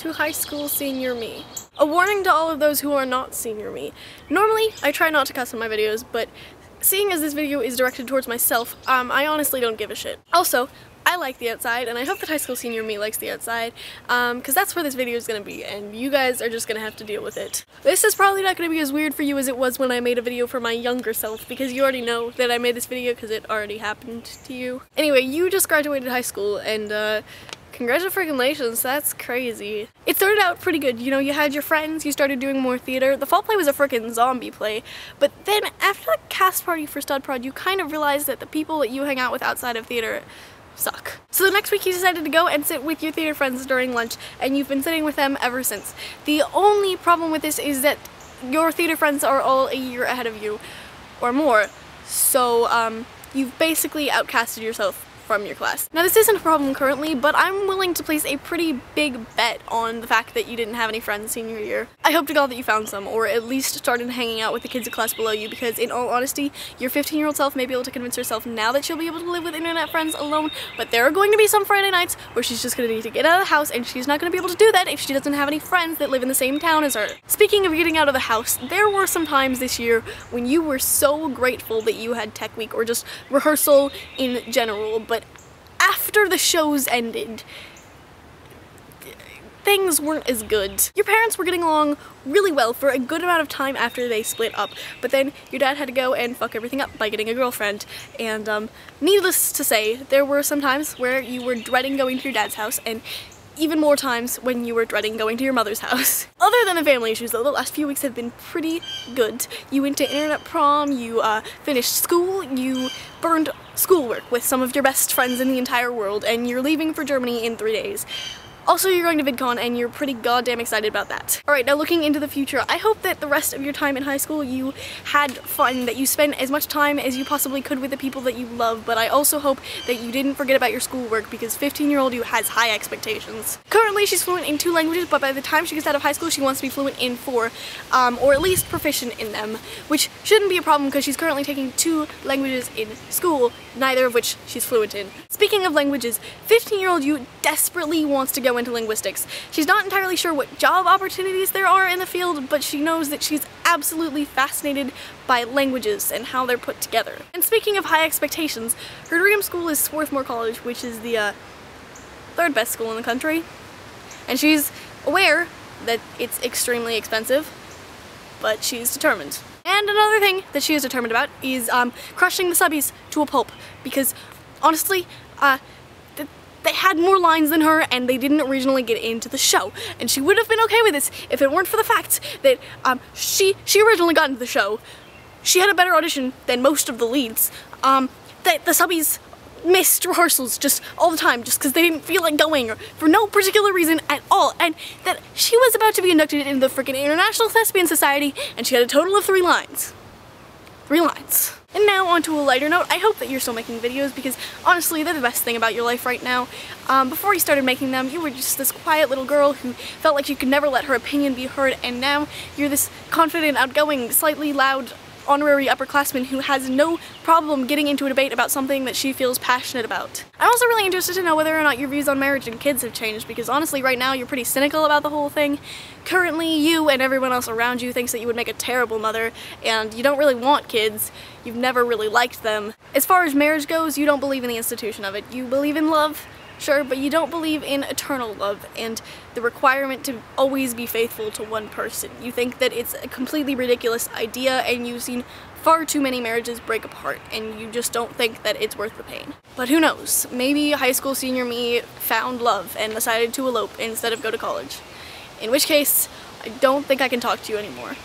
to high school senior me. A warning to all of those who are not senior me. Normally, I try not to cuss in my videos, but seeing as this video is directed towards myself, I honestly don't give a shit. Also, I like the outside, and I hope that high school senior me likes the outside, because that's where this video is going to be, and you guys are just going to have to deal with it. This is probably not going to be as weird for you as it was when I made a video for my younger self, because you already know that I made this video because it already happened to you. Anyway, you just graduated high school, and congratulations, that's crazy. It started out pretty good, you know, you had your friends, you started doing more theater. The fall play was a frickin' zombie play, but then after the cast party for Stud Prod, you kind of realized that the people that you hang out with outside of theater suck. So the next week you decided to go and sit with your theater friends during lunch, and you've been sitting with them ever since. The only problem with this is that your theater friends are all a year ahead of you, or more, so you've basically outcasted yourself from your class. Now this isn't a problem currently, but I'm willing to place a pretty big bet on the fact that you didn't have any friends senior year. I hope to God that you found some, or at least started hanging out with the kids in class below you, because in all honesty, your 15-year-old self may be able to convince herself now that she'll be able to live with internet friends alone, but there are going to be some Friday nights where she's just going to need to get out of the house, and she's not going to be able to do that if she doesn't have any friends that live in the same town as her. Speaking of getting out of the house, there were some times this year when you were so grateful that you had tech week, or just rehearsal in general, but after the shows ended, things weren't as good. Your parents were getting along really well for a good amount of time after they split up, but then your dad had to go and fuck everything up by getting a girlfriend, and needless to say, there were some times where you were dreading going to your dad's house, and even more times when you were dreading going to your mother's house. Other than the family issues though, the last few weeks have been pretty good. You went to internet prom, you finished school, you burned schoolwork with some of your best friends in the entire world, and you're leaving for Germany in 3 days. Also, you're going to VidCon, and you're pretty goddamn excited about that. Alright, now looking into the future, I hope that the rest of your time in high school you had fun, that you spent as much time as you possibly could with the people that you love, but I also hope that you didn't forget about your schoolwork, because 15-year-old you has high expectations. Currently, she's fluent in 2 languages, but by the time she gets out of high school, she wants to be fluent in 4, or at least proficient in them, which shouldn't be a problem because she's currently taking 2 languages in school, neither of which she's fluent in. Speaking of languages, 15-year-old you desperately wants to go into linguistics. She's not entirely sure what job opportunities there are in the field, but she knows that she's absolutely fascinated by languages and how they're put together. And speaking of high expectations, her dream school is Swarthmore College, which is the 3rd best school in the country. And she's aware that it's extremely expensive, but she's determined. And another thing that she is determined about is crushing the subbies to a pulp, because honestly, they had more lines than her, and they didn't originally get into the show. And she would have been okay with this if it weren't for the fact that she originally got into the show. She had a better audition than most of the leads. That the subbies missed rehearsals just all the time just because they didn't feel like going, or for no particular reason at all. And that she was about to be inducted into the freaking International Thespian Society, and she had a total of 3 lines. 3 lines. And now onto a lighter note, I hope that you're still making videos, because honestly they're the best thing about your life right now. Before you started making them, you were just this quiet little girl who felt like you could never let her opinion be heard, and now you're this confident, outgoing, slightly loud, honorary upperclassman who has no problem getting into a debate about something that she feels passionate about. I'm also really interested to know whether or not your views on marriage and kids have changed, because honestly right now you're pretty cynical about the whole thing. Currently you and everyone else around you thinks that you would make a terrible mother, and you don't really want kids. You've never really liked them. As far as marriage goes, you don't believe in the institution of it. You believe in love, sure, but you don't believe in eternal love and the requirement to always be faithful to one person. You think that it's a completely ridiculous idea, and you've seen far too many marriages break apart, and you just don't think that it's worth the pain. But who knows? Maybe high school senior me found love and decided to elope instead of go to college. In which case, I don't think I can talk to you anymore.